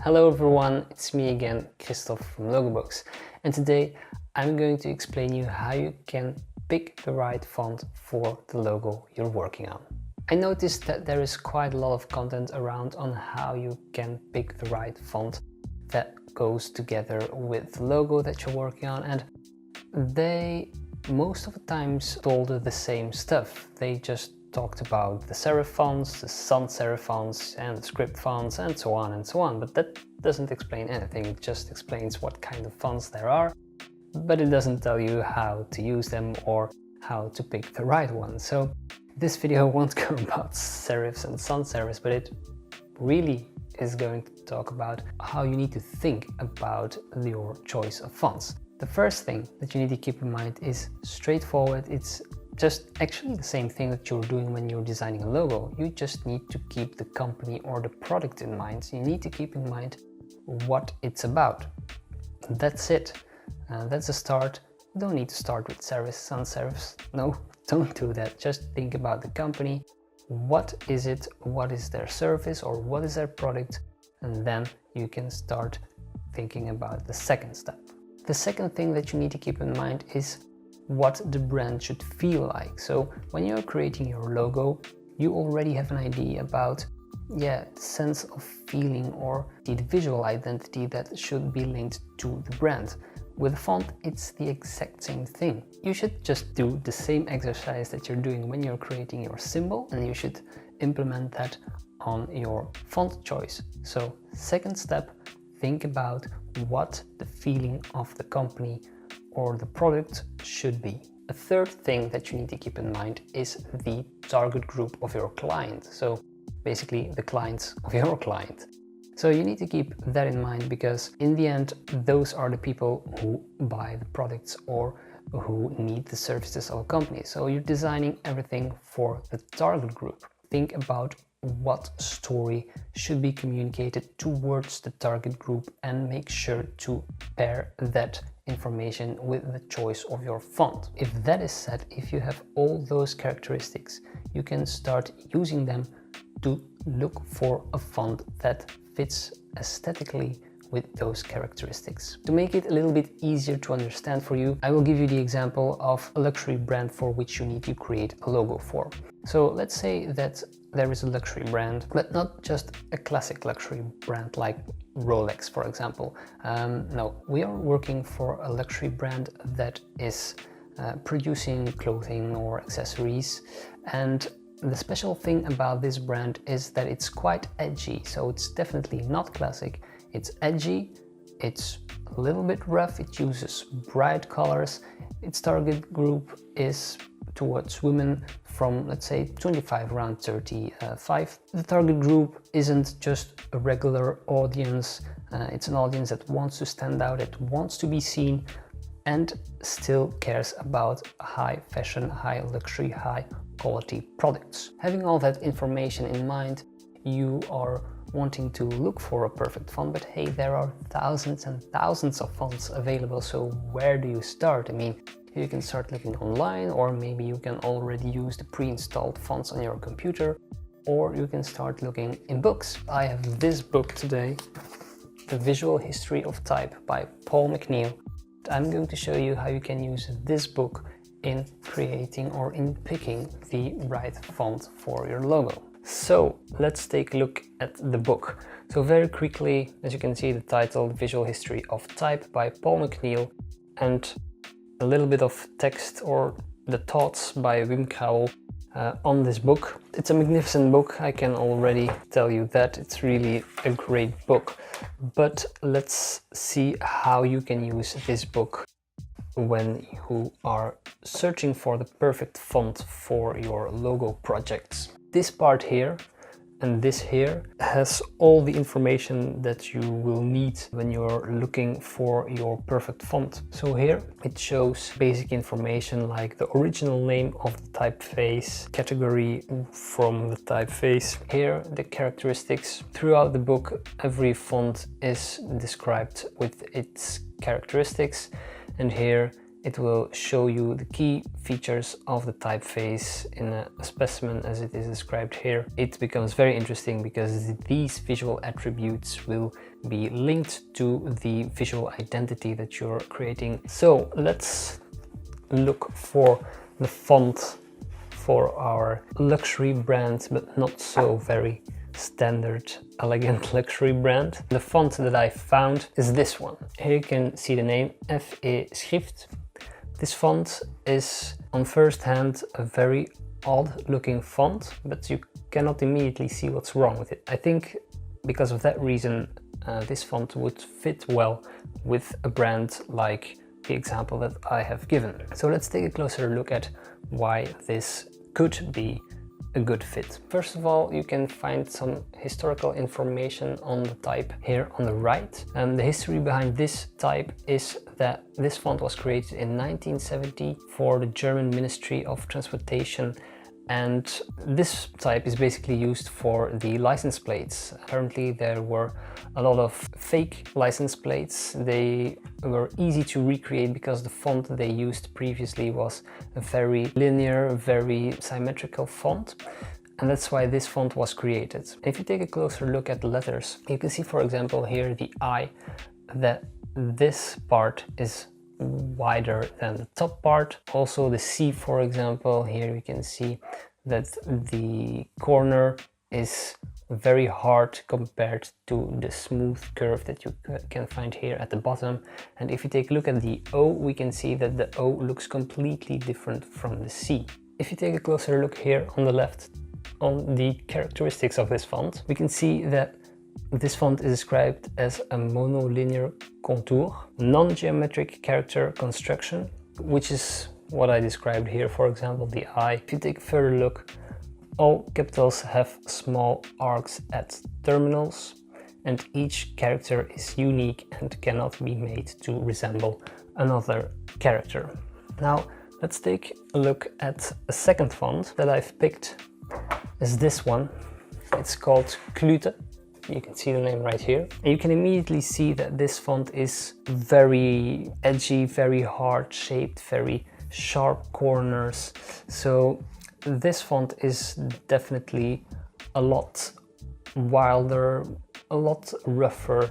Hello everyone, it's me again, Christoph from Logobooks, and today I'm going to explain you how you can pick the right font for the logo you're working on. I noticed that there is quite a lot of content around on how you can pick the right font that goes together with the logo that you're working on, and they most of the times told the same stuff. They just talked about the serif fonts, the sans serif fonts and the script fonts and so on, but that doesn't explain anything. It just explains what kind of fonts there are, but it doesn't tell you how to use them or how to pick the right one. So this video won't go about serifs and sans serifs, but it really is going to talk about how you need to think about your choice of fonts. The first thing that you need to keep in mind is straightforward. It's just actually the same thing that you're doing when you're designing a logo. You just need to keep the company or the product in mind. You need to keep in mind what it's about. That's it. That's a start. You don't need to start with serifs, sans serifs. No, don't do that. Just think about the company. What is it? What is their service or what is their product? And then you can start thinking about the second step. The second thing that you need to keep in mind is what the brand should feel like. So when you're creating your logo, you already have an idea about the sense of feeling or the visual identity that should be linked to the brand. With a font, it's the exact same thing. You should just do the same exercise that you're doing when you're creating your symbol, and you should implement that on your font choice. So second step, think about what the feeling of the company or the product should be. A third thing that you need to keep in mind is the target group of your client. So basically the clients of your client. So you need to keep that in mind, because in the end, those are the people who buy the products or who need the services of a company. So you're designing everything for the target group. Think about what story should be communicated towards the target group and make sure to pair that information with the choice of your font. If that is set, if you have all those characteristics, you can start using them to look for a font that fits aesthetically with those characteristics. To make it a little bit easier to understand for you, I will give you the example of a luxury brand for which you need to create a logo for. So let's say that there is a luxury brand, but not just a classic luxury brand like Rolex, for example. No, we are working for a luxury brand that is producing clothing or accessories, and the special thing about this brand is that it's quite edgy. So it's definitely not classic. It's edgy, it's a little bit rough, it uses bright colors. Its target group is towards women from, let's say, 25 around 35. The target group isn't just a regular audience, it's an audience that wants to stand out, that wants to be seen, and still cares about high fashion, high luxury, high quality products. Having all that information in mind, you are wanting to look for a perfect font, but hey, there are thousands and thousands of fonts available, so where do you start? I mean, you can start looking online, or maybe you can already use the pre-installed fonts on your computer, or you can start looking in books. I have this book today, The Visual History of Type by Paul McNeil. I'm going to show you how you can use this book in creating or in picking the right font for your logo. So let's take a look at the book. So very quickly, as you can see, the title, Visual History of Type by Paul McNeil, and a little bit of text or the thoughts by Wim Krauwel on this book. It's a magnificent book, I can already tell you that. It's really a great book. But let's see how you can use this book when you are searching for the perfect font for your logo projects. This part here and this here has all the information that you will need when you're looking for your perfect font. So here it shows basic information like the original name of the typeface, category from the typeface. Here the characteristics. Throughout the book, every font is described with its characteristics, and here it will show you the key features of the typeface in a specimen as it is described here. It becomes very interesting because these visual attributes will be linked to the visual identity that you're creating. So let's look for the font for our luxury brand, but not so very standard, elegant luxury brand. The font that I found is this one. Here you can see the name FE Schrift. This font is on first hand a very odd looking font, but you cannot immediately see what's wrong with it. I think because of that reason this font would fit well with a brand like the example that I have given. So let's take a closer look at why this could be a good fit. First of all, you can find some historical information on the type here on the right. And the history behind this type is that this font was created in 1970 for the German Ministry of Transportation, and this type is basically used for the license plates. Apparently there were a lot of fake license plates. They were easy to recreate because the font they used previously was a very linear, very symmetrical font. And that's why this font was created. If you take a closer look at the letters, you can see, for example, here the I, that this part is wider than the top part. Also the C, for example, here you can see that the corner is very hard compared to the smooth curve that you can find here at the bottom. And if you take a look at the O, we can see that the O looks completely different from the C. If you take a closer look here on the left on the characteristics of this font, we can see that this font is described as a monolinear contour, non-geometric character construction, which is what I described here, for example, the I. If you take a further look, all capitals have small arcs at terminals, and each character is unique and cannot be made to resemble another character. Now, let's take a look at a second font that I've picked, is this one. It's called Klute. You can see the name right here. And you can immediately see that this font is very edgy, very hard shaped, very sharp corners. So this font is definitely a lot wilder, a lot rougher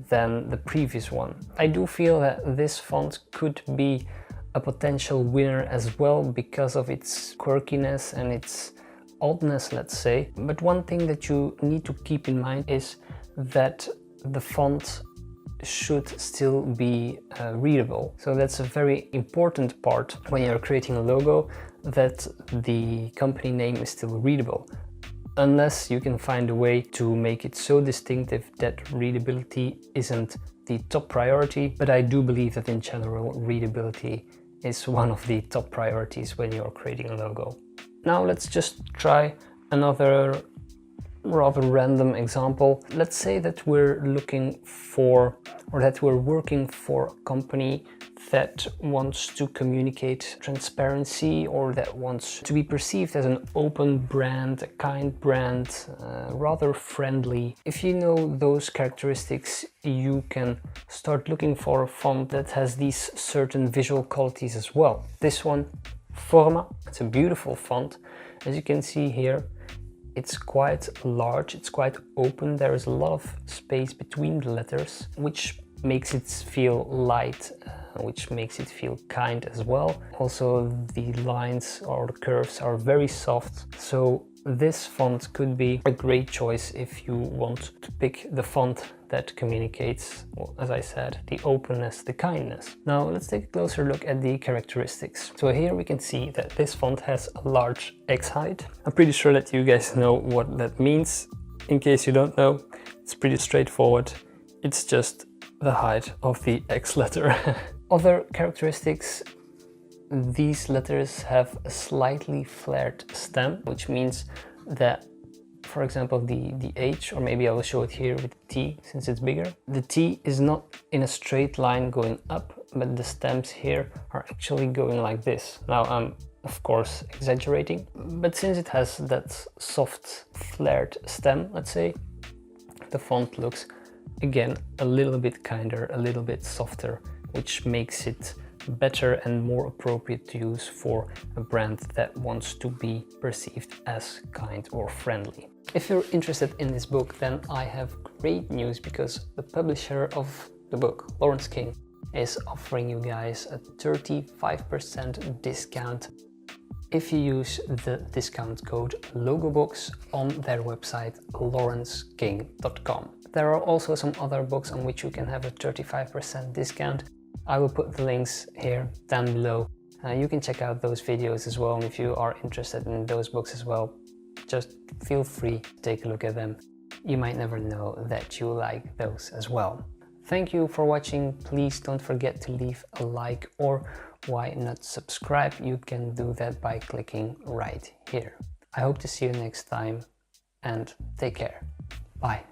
than the previous one. I do feel that this font could be a potential winner as well because of its quirkiness and its oddness, let's say. But one thing that you need to keep in mind is that the font should still be readable. So that's a very important part when you're creating a logo, that the company name is still readable. Unless you can find a way to make it so distinctive that readability isn't the top priority. But I do believe that in general, readability is one of the top priorities when you're creating a logo. Now let's just try another rather random example. Let's say that we're looking for, or that we're working for a company that wants to communicate transparency, or that wants to be perceived as an open brand, a kind brand, rather friendly. If you know those characteristics, you can start looking for a font that has these certain visual qualities as well. This one, Forma, it's a beautiful font. As you can see here, it's quite large, it's quite open, there is a lot of space between the letters, which makes it feel light, which makes it feel kind as well. Also, the lines or the curves are very soft, so this font could be a great choice if you want to pick the font that communicates, well, as I said, the openness, the kindness. Now let's take a closer look at the characteristics. So here we can see that this font has a large X height. I'm pretty sure that you guys know what that means. In case you don't know, it's pretty straightforward. It's just the height of the X letter. Other characteristics: these letters have a slightly flared stem, which means that, for example, the H, or maybe I will show it here with the T since it's bigger. The T is not in a straight line going up, but the stems here are actually going like this. Now I'm of course exaggerating, but since it has that soft flared stem, let's say, the font looks again a little bit kinder, a little bit softer, which makes it better and more appropriate to use for a brand that wants to be perceived as kind or friendly. If you're interested in this book, then I have great news, because the publisher of the book, Lawrence King, is offering you guys a 35% discount if you use the discount code LOGOBOX on their website lawrenceking.com. There are also some other books on which you can have a 35% discount. I will put the links here down below. You can check out those videos as well, and if you are interested in those books as well, just feel free to take a look at them. You might never know that you like those as well. Thank you for watching. Please don't forget to leave a like, or why not subscribe? You can do that by clicking right here. I hope to see you next time, and take care. Bye.